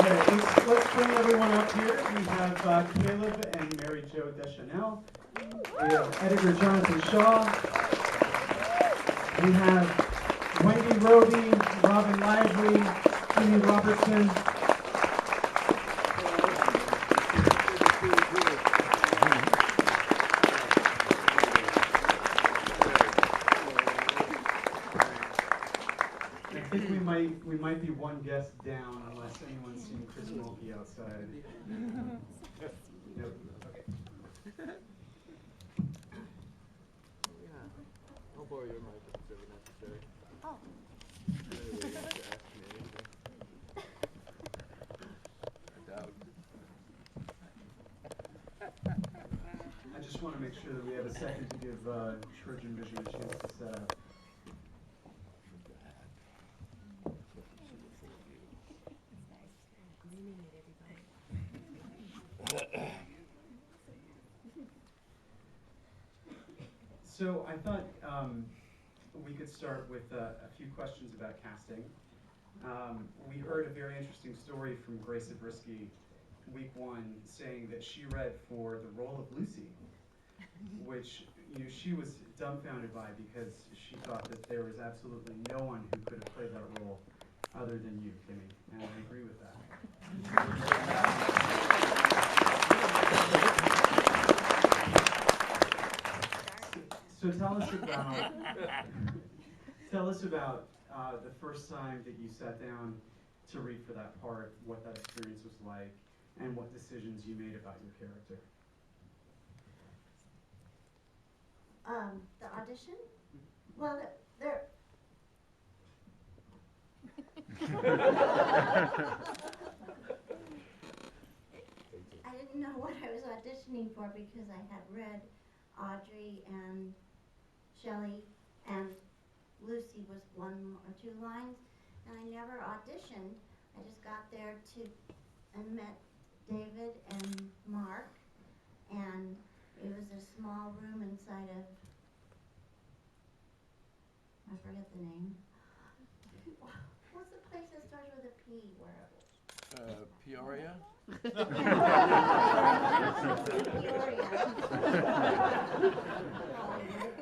Let's bring everyone up here. We have Caleb and Mary Jo Deschanel. We have editor Jonathan Shaw. We have Wendy Roby, Robin Lively, Jimmy Robertson. I think we might be one guest down unless anyone's seen Chris Mulkey outside. Nope. Okay. I'll borrow your mic if it's ever necessary. Oh. Anyway, you have to ask me anything. I doubt. I just want to make sure that we have a second to give Trojan Vision a chance to set up. So I thought we could start with a few questions about casting. We heard a very interesting story from Grace Zabriskie week one saying that she read for the role of Lucy, which she was dumbfounded by because she thought that there was absolutely no one who could have played that role other than you, Kimmy, and I agree with that. So tell us about the first time that you sat down to read for that part, what that experience was like, and what decisions you made about your character. The audition? Well, there. I didn't know what I was auditioning for because I had read Audrey and Shelley, and Lucy was one or two lines, and I never auditioned. I just got there and met David and Mark, and it was a small room inside of, I forget the name. What's the place that starts with a P where Peoria?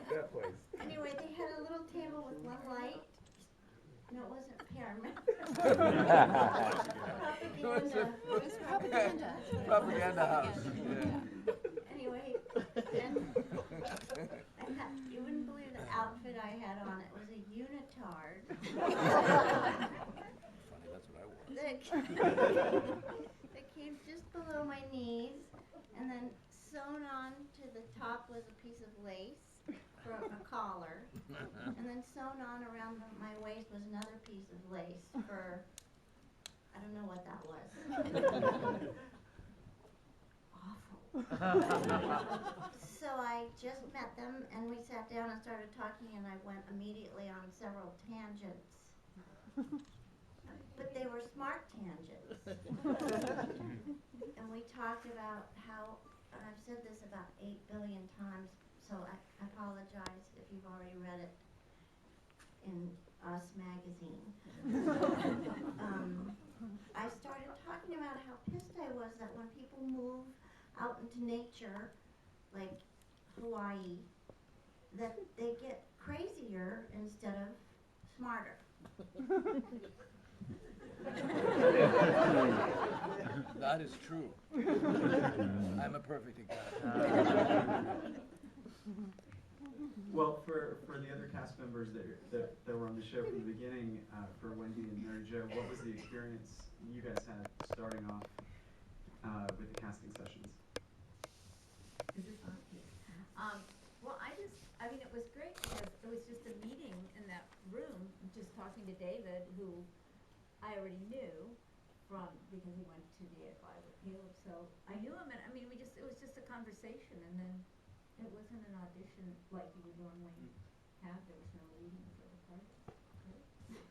That place. Anyway, they had a little table with one light. No, it wasn't pyramid. Propaganda. It was propaganda. Propaganda house. Yeah. Anyway, and you wouldn't believe the outfit I had on. It was a unitard. Funny, that's what I wore. That came just below my knees, and then sewn on to the top was a piece of lace for a collar, and then sewn on around my waist was another piece of lace for, I don't know what that was. Awful. So I just met them, and we sat down and started talking, and I went immediately on several tangents. But they were smart tangents. And we talked about how, and I've said this about 8 billion times, so I apologize if you've already read it in Us magazine. I started talking about how pissed I was that when people move out into nature, like Hawaii, that they get crazier instead of smarter. That is true. I'm a perfect example. Well, for the other cast members that were on the show from the beginning, for Wendy and Mary Jo, what was the experience you guys had starting off with the casting sessions? Is this on? Well, I mean, it was great because it was just a meeting in that room, just talking to David, who I already knew because he went to the AFI with Caleb, so I knew him, and I mean, it was just a conversation, and then it wasn't an audition like you would normally have. There was no reading for the part. Right?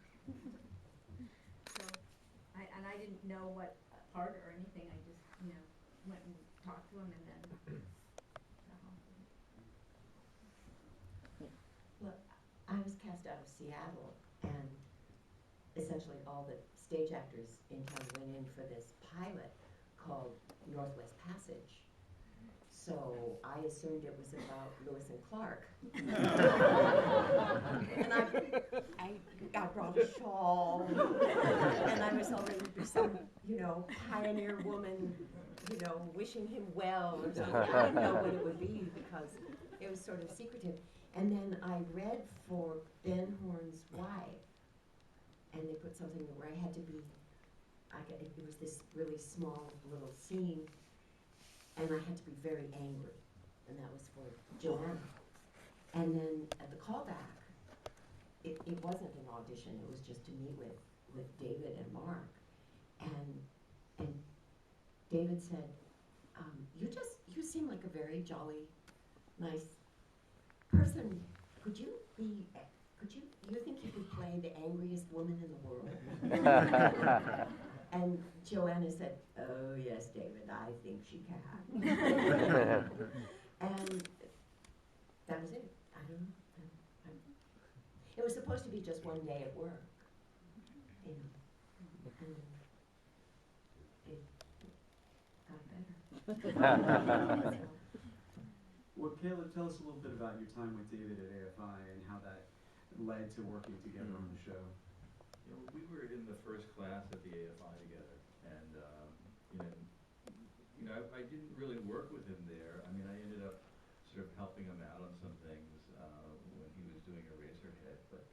So, I didn't know what part or anything. I just, went and talked to him, and then. Well, I was cast out of Seattle, and essentially all the stage actors in town went in for this pilot called Northwest Passage. So I assumed it was about Lewis and Clark. And I brought a shawl, and I was hoping to be some, pioneer woman, wishing him well or something. I didn't know what it would be because it was sort of secretive. And then I read for Ben Horn's wife, and they put something where I had to be, it was this really small little scene, and I had to be very angry, and that was for Joanna. And then at the callback, it wasn't an audition, it was just to meet with David and Mark. And David said, you seem like a very jolly, nice person. You think you could play the angriest woman in the world? And Joanna said, oh yes, David, I think she can. And that was it. I don't know. It was supposed to be just one day at work, and it got better. Well, Caleb, tell us a little bit about your time with David at AFI and how that led to working together on the show. We were in the first class at the AFI together, and I didn't really work with him there. I mean, I ended up sort of helping him out on some things when he was doing Eraserhead, but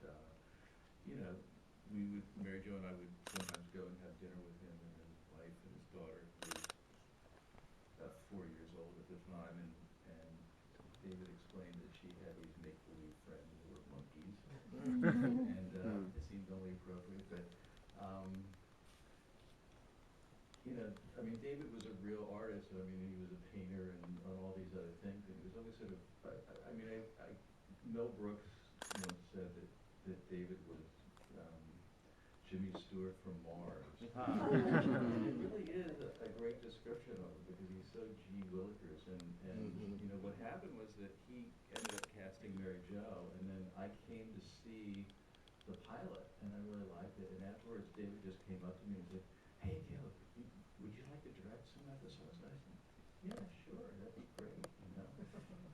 Mary Jo and I would sometimes go and have dinner with him and his wife and his daughter, who was about 4 years old at the time, and David explained that she had these make-believe friends who were monkeys, and it seemed only appropriate, but David was a real artist. I mean, he was a painter and all these other things, and he was always sort of, Mel Brooks once said that David was Jimmy Stewart from Mars. It really is a great description of him because he's so G. Willikers, and what happened was that he ended up casting Mary Jo, and then I came to see the pilot, and I really liked it, and afterwards David just came up to me and said, hey, Caleb, would you like to direct some episodes? And I said, yeah, sure, that'd be great,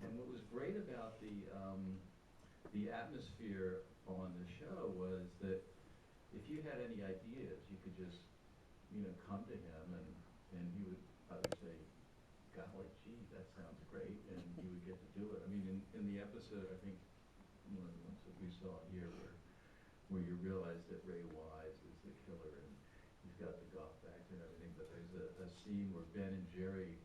And what was great about the atmosphere on the show was that if you had any ideas, you could just, come to him, and he would either say, golly, gee, that sounds great, and you would get to do it. I mean, in the episode, I think one of the ones that we saw here where you realize that Ray Wise is the killer, and he's got the golf bags and everything, but there's a scene where Ben and Jerry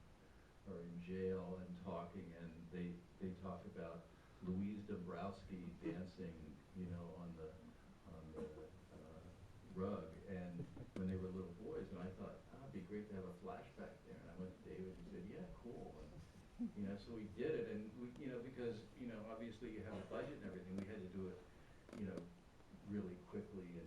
are in jail and talking, and they talk about Louise Dombrowski dancing, on the rug, and when they were little boys, and I thought, it'd be great to have a flashback there, and I went to David and said, yeah, cool, and so we did it, and we, because, obviously you have a budget and everything, we had to do it, really quickly and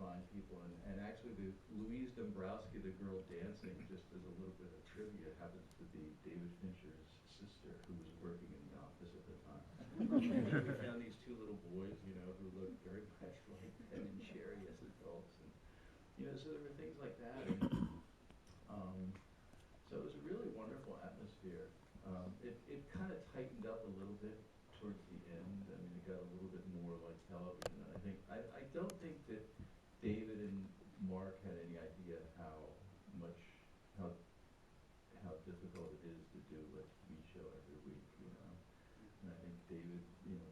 find people, and actually the Louise Dombrowski, the girl dancing, just as a little bit of trivia, happens to be David Fincher's sister, who was working in the office at the time. And we found these two little boys, who looked very much like Ben and Jerry as adults, and so there were things like that, and so it was a really wonderful atmosphere. It kind of tightened up a little bit towards the end. I mean, it got a little bit more like television. I don't think that David and Mark had any idea how difficult it is to do a TV show every week, And I think David,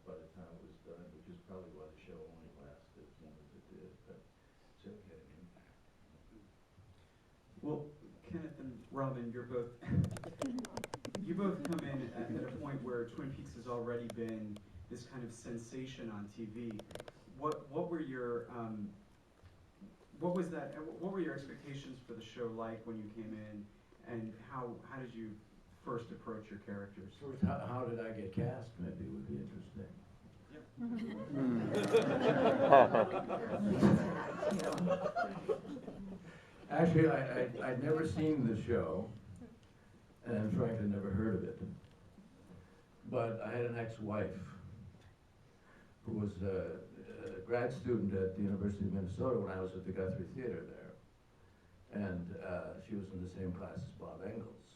by the time it was done, which is probably why the show only lasted as long as it did, but certainly had an impact. Well, Kenneth and Robin, you both come in at a point where Twin Peaks has already been this kind of sensation on TV. What were your what were your expectations for the show like when you came in, and how did you first approach your characters? First, how did I get cast? Maybe would be interesting. Actually, I'd never seen the show, and frankly never heard of it. But I had an ex-wife who was a grad student at the University of Minnesota when I was at the Guthrie Theater there. And and she was in the same class as Bob Engels.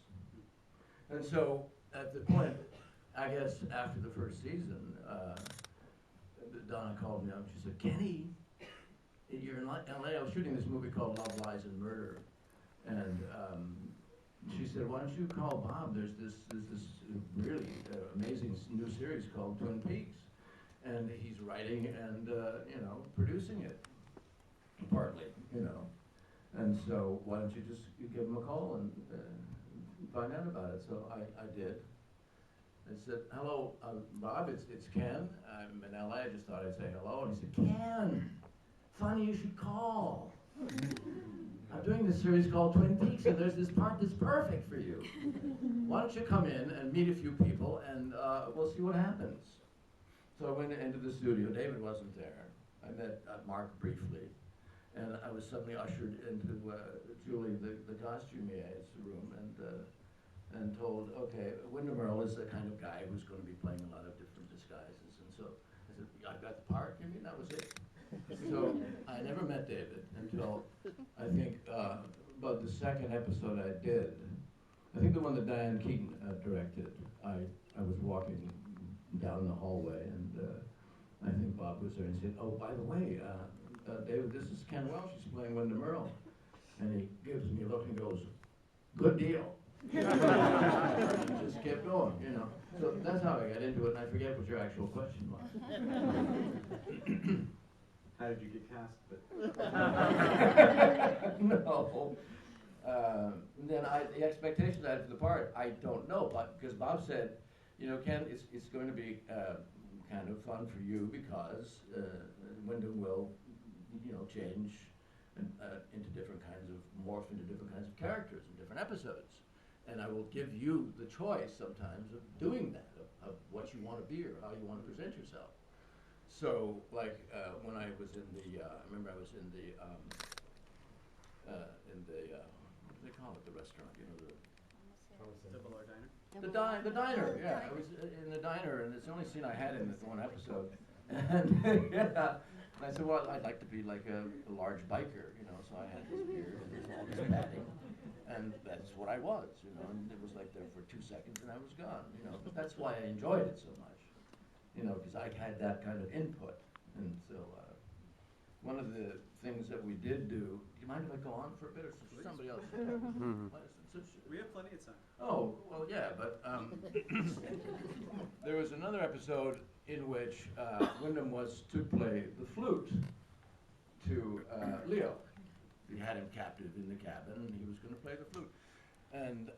And so at the point, I guess after the first season, Donna called me up. She said, "Kenny, you're in LA. I was shooting this movie called Love, Lies, and Murder, and she said, why don't you call Bob? There's this really amazing new series called Twin Peaks, and he's writing and producing it, partly, And so why don't you just give him a call and find out about it?" So I did. I said, "Hello, Bob, it's Ken. I'm in LA. I just thought I'd say hello." And he said, "Ken, funny you should call. I'm doing this series called Twin Peaks, and there's this part that's perfect for you. Why don't you come in and meet a few people, and we'll see what happens." So I went into the studio. David wasn't there. I met Mark briefly, and I was suddenly ushered into Julie, the costumier's room, and told, "Okay, Wyndham Earle is the kind of guy who's going to be playing a lot of different disguises." And so I said, "I got the part? You mean that was it?" So I never met David until I think about the second episode I did. I think the one that Diane Keaton directed. I was walking down the hallway, and I think Bob was there, and he said, "Oh, by the way, David, this is Ken Welsh. He's playing Wyndham Earle." And he gives me a look and goes, "Good deal." Just kept going, So that's how I got into it, and I forget what your actual question was. How did you get cast? No. Then the expectations I had for the part, I don't know, but because Bob said, "Ken, it's going to be kind of fun for you because Wyndham will, change into different kinds of, morph into different kinds of characters in different episodes. And I will give you the choice sometimes of doing that, of what you want to be or how you want to present yourself." So, like, when I was in the, I remember I was in the, what do they call it, the restaurant, Double R Diner? the diner, yeah. I was in the diner, and it's the only scene I had in this one episode. And, yeah, and I said, well, I'd like to be like a large biker, so I had this beard and all this padding. And that's what I was, and it was like there for 2 seconds and I was gone, But that's why I enjoyed it so much, because I had that kind of input. And so one of the things that we did do you mind if I go on for a bit, or should somebody else? We have plenty of time. Oh, well, yeah, but there was another episode in which Wyndham was to play the flute to Leo. We had him captive in the cabin, and he was going to play the flute. And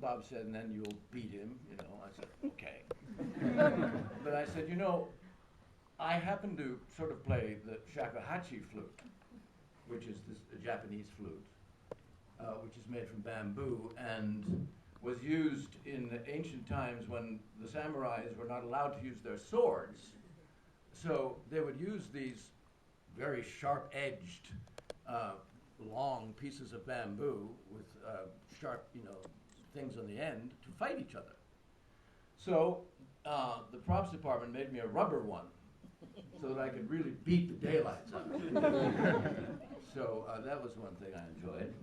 Bob said, and then you'll beat him, I said, okay. But I said, I happen to sort of play the shakuhachi flute, which is this Japanese flute, which is made from bamboo and was used in ancient times when the samurais were not allowed to use their swords. So they would use these very sharp-edged, long pieces of bamboo with sharp, things on the end to fight each other. So the props department made me a rubber one so that I could really beat the daylights out of it. So that was one thing I enjoyed.